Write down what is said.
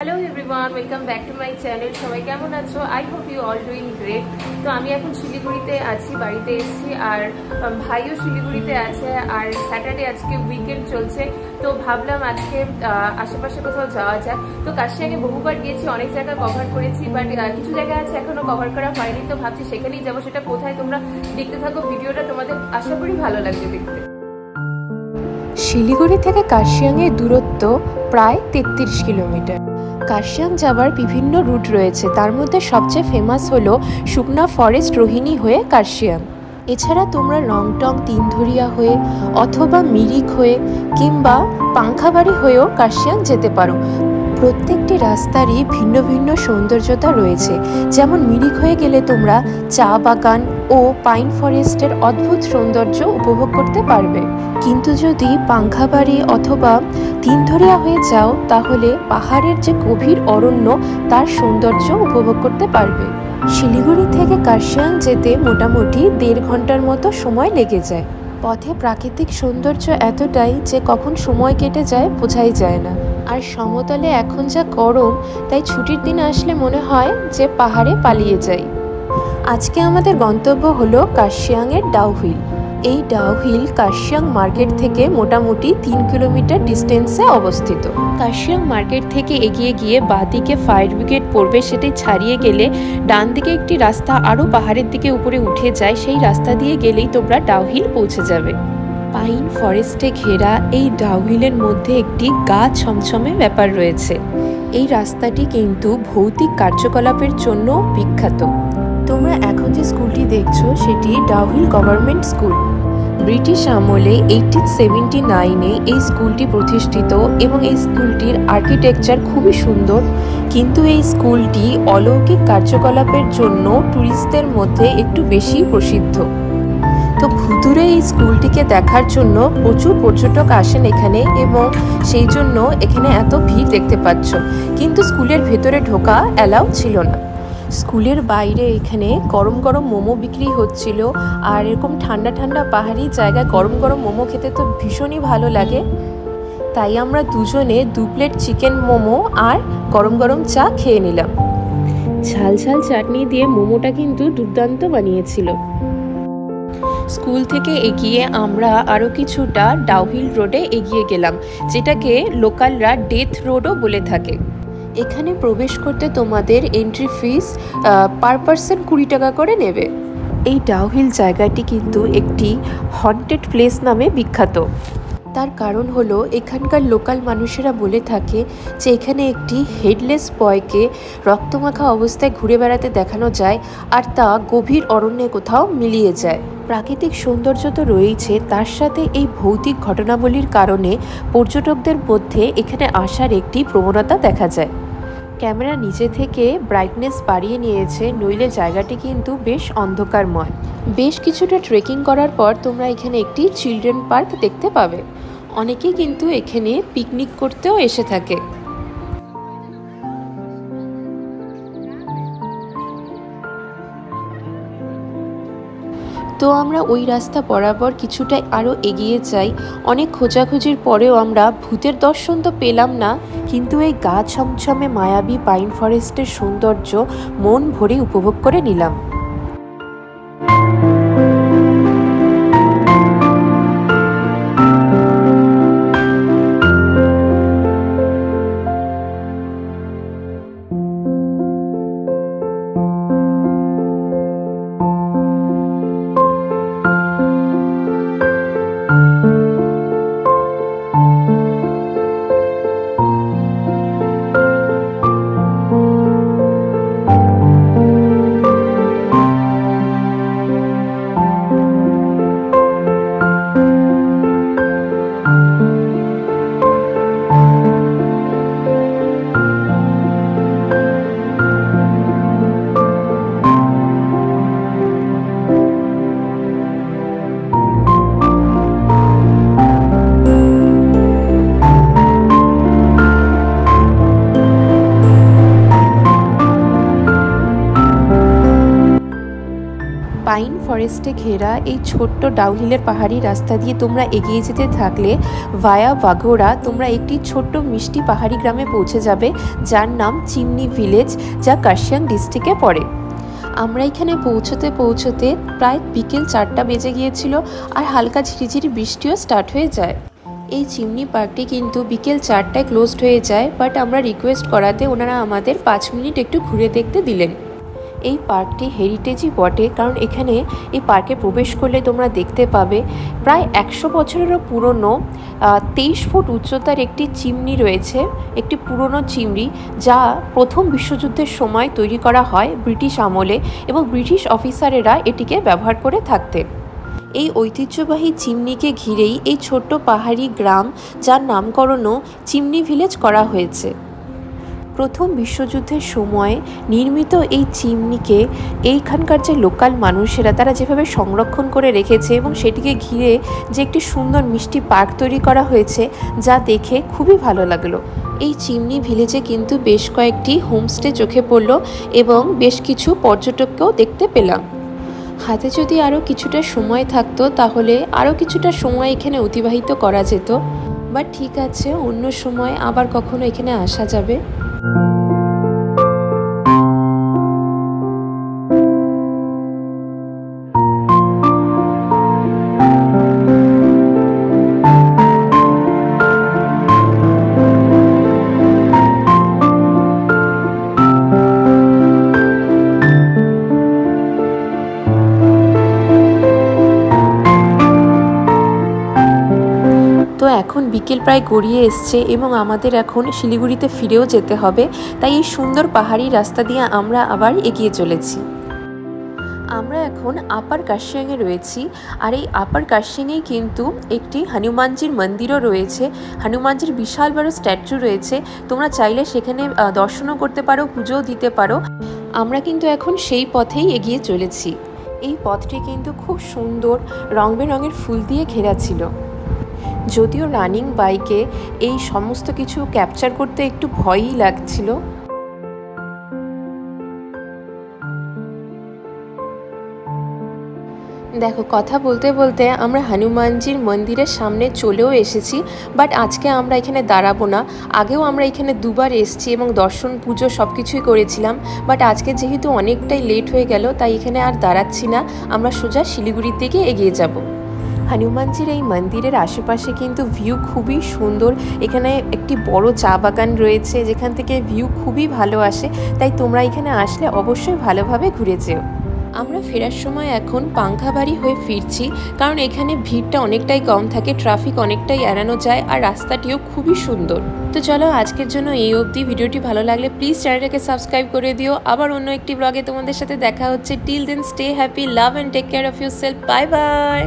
Hello everyone, welcome back to my channel. সবাই কেমন আছো? I hope you all doing great. তো আমি এখন শিলিগুড়িতে আছি, বাড়িতে এসেছি, আর ভাইও শিলিগুড়িতে আছে। আর স্যাটারডে আজকে উইকেন্ড চলছে, তো ভাবলাম আজকে আশেপাশে কোথাও যাওয়া যায়। তো কাশিয়াঙে বহুবার গিয়েছি, অনেক জায়গা কভার করেছি, বাট কিছু জায়গা আছে এখনো কভার করা হয়নি। তো ভাবছি সেখানেই যাবো। সেটা কোথায় তোমরা দেখতে থাকো ভিডিওটা, তোমাদের আশা করি ভালো লাগবে দেখতে। শিলিগুড়ি থেকে কাশিয়াঙের দূরত্ব প্রায় 33 কিলোমিটার। কাশিয়াং যাবার বিভিন্ন রুট রয়েছে, তার মধ্যে সবচেয়ে ফেমাস হলো শুকনা ফরেস্ট রোহিণী হয়ে কাশিয়াং। এছাড়া তোমরা রংটং তিনধুরিয়া হয়ে অথবা মিরিক হয়ে কিংবা পাংখাবাড়ি হয়েও কাশিয়াং যেতে পারো। প্রত্যেকটি রাস্তারই ভিন্ন ভিন্ন সৌন্দর্যতা রয়েছে। যেমন মিরিক হয়ে গেলে তোমরা চা বাগান ও পাইন ফরেস্টের অদ্ভুত সৌন্দর্য উপভোগ করতে পারবে, কিন্তু যদি পাংখাবাড়ি অথবা তিনধরিয়া হয়ে যাও তাহলে পাহাড়ের যে গভীর অরণ্য তার সৌন্দর্য উপভোগ করতে পারবে। শিলিগুড়ি থেকে কাশিয়াং যেতে মোটামুটি 1.5 ঘন্টার মতো সময় লেগে যায়। পথে প্রাকৃতিক সৌন্দর্য এতটাই যে কখন সময় কেটে যায় বোঝাই যায় না। আর সমতলে এখন যা গরম, তাই ছুটির দিন আসলে মনে হয় যে পাহাড়ে পালিয়ে যাই। আজকে আমাদের গন্তব্য হলো কাশিয়াংয়ের ডাউহিল। এই ডাউহিল কাশিয়াং মার্কেট থেকে মোটামুটি 3 কিলোমিটার ডিস্টেন্সে অবস্থিত। কাশিয়াং মার্কেট থেকে এগিয়ে গিয়ে বাঁদিকে ফায়ার ব্রিগেড পড়বে, সেটি ছাড়িয়ে গেলে ডান দিকে একটি রাস্তা আরও পাহাড়ের দিকে উপরে উঠে যায়। সেই রাস্তা দিয়ে গেলেই তোমরা ডাউহিল পৌঁছে যাবে। পাইন ফরেস্টে ঘেরা এই ডাউহিলের মধ্যে একটি গা ছমছমে ব্যাপার রয়েছে। এই রাস্তাটি কিন্তু ভৌতিক কার্যকলাপের জন্য বিখ্যাত। তোমরা এখন যে স্কুলটি দেখছো সেটি ডাউহিল গভর্নমেন্ট স্কুল। ব্রিটিশ আমলে 1879-এ এই স্কুলটি প্রতিষ্ঠিত এবং এই স্কুলটির আর্কিটেকচার খুবই সুন্দর, কিন্তু এই স্কুলটি অলৌকিক কার্যকলাপের জন্য ট্যুরিস্টদের মধ্যে একটু বেশি প্রসিদ্ধ। তো ভুতুড়ে এই স্কুলটিকে দেখার জন্য প্রচুর পর্যটক আসেন এখানে, এবং সেই জন্য এখানে এত ভিড় দেখতে পাচ্ছ। কিন্তু স্কুলের ভেতরে ঢোকা অ্যালাউ ছিল না। স্কুলের বাইরে এখানে গরম গরম মোমো বিক্রি হচ্ছিল, আর এরকম ঠান্ডা ঠান্ডা পাহাড়ি জায়গায় গরম গরম মোমো খেতে তো ভীষণই ভালো লাগে। তাই আমরা দুজনে 2 প্লেট চিকেন মোমো আর গরম গরম চা খেয়ে নিলাম। ঝাল ঝাল চাটনি দিয়ে মোমোটা কিন্তু দুর্দান্ত বানিয়েছিল। স্কুল থেকে এগিয়ে আমরা আরও কিছুটা ডাউহিল রোডে এগিয়ে গেলাম, যেটাকে লোকালরা ডেথ রোডও বলে থাকে। এখানে প্রবেশ করতে তোমাদের এন্ট্রি ফিস পার পারসন 20 টাকা করে নেবে। এই ডাউহিল জায়গাটি কিন্তু একটি হন্টেড প্লেস নামে বিখ্যাত। তার কারণ হলো এখানকার লোকাল মানুষেরা বলে থাকে যে এখানে একটি হেডলেস বয়কে রক্তমাখা অবস্থায় ঘুরে বেড়াতে দেখানো যায়, আর তা গভীর অরণ্যে কোথাও মিলিয়ে যায়। প্রাকৃতিক সৌন্দর্য তো রয়েছে, তার সাথে এই ভৌতিক ঘটনাবলীর কারণে পর্যটকদের মধ্যে এখানে আসার একটি প্রবণতা দেখা যায়। ক্যামেরা নিচে থেকে ব্রাইটনেস বাড়িয়ে নিয়েছে, নইলে জায়গাটি কিন্তু বেশ অন্ধকারময়। বেশ কিছুটা ট্রেকিং করার পর তোমরা এখানে একটি চিলড্রেন পার্ক দেখতে পাবে। অনেকেই কিন্তু এখানে পিকনিক করতেও এসে থাকে। তো আমরা ওই রাস্তা বরাবর কিছুটা আরও এগিয়ে যাই। অনেক খোঁজাখুঁজির পরেও আমরা ভূতের দর্শন তো পেলাম না, কিন্তু এই গা ছমছমে মায়াবী পাইন ফরেস্টের সৌন্দর্য মন ভরে উপভোগ করে নিলাম। ফরেস্টে ঘেরা এই ছোট্ট ডাউনহিলের পাহাড়ি রাস্তা দিয়ে তোমরা এগিয়ে যেতে থাকলে ভায়া বাঘোরা তোমরা একটি ছোট্ট মিষ্টি পাহাড়ি গ্রামে পৌঁছে যাবে, যার নাম চিমনি ভিলেজ, যা কার্শিয়াং ডিস্ট্রিক্টে পড়ে। আমরা এখানে পৌঁছতে প্রায় বিকেল 4টা বেজে গিয়েছিল, আর হালকা ঝিরিঝিরি বৃষ্টিও স্টার্ট হয়ে যায়। এই চিমনি পার্কটি কিন্তু বিকেল 4টায় ক্লোজড হয়ে যায়, বাট আমরা রিকোয়েস্ট করাতে ওনারা আমাদের 5 মিনিট একটু ঘুরে দেখতে দিলেন। এই পার্কটি হেরিটেজই বটে, কারণ এখানে এই পার্কে প্রবেশ করলে তোমরা দেখতে পাবে প্রায় 100 বছরেরও পুরনো 23 ফুট উচ্চতার একটি চিমনি রয়েছে, একটি পুরনো চিমনি, যা প্রথম বিশ্বযুদ্ধের সময় তৈরি করা হয় ব্রিটিশ আমলে, এবং ব্রিটিশ অফিসারেরা এটিকে ব্যবহার করে থাকতেন। এই ঐতিহ্যবাহী চিমনিকে ঘিরেই এই ছোট্ট পাহাড়ি গ্রাম, যার নামকরণও চিমনি ভিলেজ করা হয়েছে। প্রথম বিশ্বযুদ্ধের সময় নির্মিত এই চিমনিকে এইখানকার যে লোকাল মানুষেরা তারা যেভাবে সংরক্ষণ করে রেখেছে, এবং সেটিকে ঘিরে যে একটি সুন্দর মিষ্টি পার্ক তৈরি করা হয়েছে, যা দেখে খুবই ভালো লাগলো। এই চিমনি ভিলেজে কিন্তু বেশ কয়েকটি হোমস্টে চোখে পড়লো, এবং বেশ কিছু পর্যটককেও দেখতে পেলাম। হাতে যদি আরও কিছুটা সময় থাকতো তাহলে আরও কিছুটা সময় এখানে অতিবাহিত করা যেত, বাট ঠিক আছে, অন্য সময় আবার কখনো এখানে আসা যাবে। তো এখন বিকেল প্রায় গড়িয়ে এসছে, এবং আমাদের এখন শিলিগুড়িতে ফিরেও যেতে হবে, তাই এই সুন্দর পাহাড়ি রাস্তা দিয়ে আমরা আবার এগিয়ে চলেছি। আমরা এখন আপার কার্শিয়াংয়ে রয়েছি, আর এই আপার কার্শিয়াংয়েই কিন্তু একটি হনুমানজির মন্দিরও রয়েছে। হনুমানজির বিশাল বড় স্ট্যাচু রয়েছে, তোমরা চাইলে সেখানে দর্শনও করতে পারো, পুজোও দিতে পারো। আমরা কিন্তু এখন সেই পথেই এগিয়ে চলেছি। এই পথটি কিন্তু খুব সুন্দর রং বেরঙের ফুল দিয়ে ঘেরা ছিল। যদিও রানিং বাইকে এই সমস্ত কিছু ক্যাপচার করতে একটু ভয়ই লাগছিল। দেখো, কথা বলতে বলতে আমরা হনুমানজির মন্দিরের সামনে চলেও এসেছি, বাট আজকে আমরা এখানে দাঁড়াবো না। আগেও আমরা এখানে দুবার এসেছি এবং দর্শন পুজো সব কিছুই করেছিলাম, বাট আজকে যেহেতু অনেকটাই লেট হয়ে গেল, তাই এখানে আর দাঁড়াচ্ছি না। আমরা সোজা শিলিগুড়ির দিকে এগিয়ে যাব। হনুমানজির এই মন্দিরের আশেপাশে কিন্তু ভিউ খুবই সুন্দর। এখানে একটি বড় চা বাগান রয়েছে, যেখান থেকে ভিউ খুবই ভালো আসে, তাই তোমরা এখানে আসলে অবশ্যই ভালোভাবে ঘুরে যেও। আমরা ফেরার সময় এখন পাংখাবাড়ি হয়ে ফিরছি, কারণ এখানে ভিড়টা অনেকটাই কম থাকে, ট্রাফিক অনেকটাই এড়ানো যায়, আর রাস্তাটিও খুবই সুন্দর। তো চলো, আজকের জন্য এই অবধি। ভিডিওটি ভালো লাগলে প্লিজ চ্যানেলটাকে সাবস্ক্রাইব করে দিও। আবার অন্য একটি ব্লগে তোমাদের সাথে দেখা হচ্ছে। Till then stay happy, love and take care of yourself. Bye by.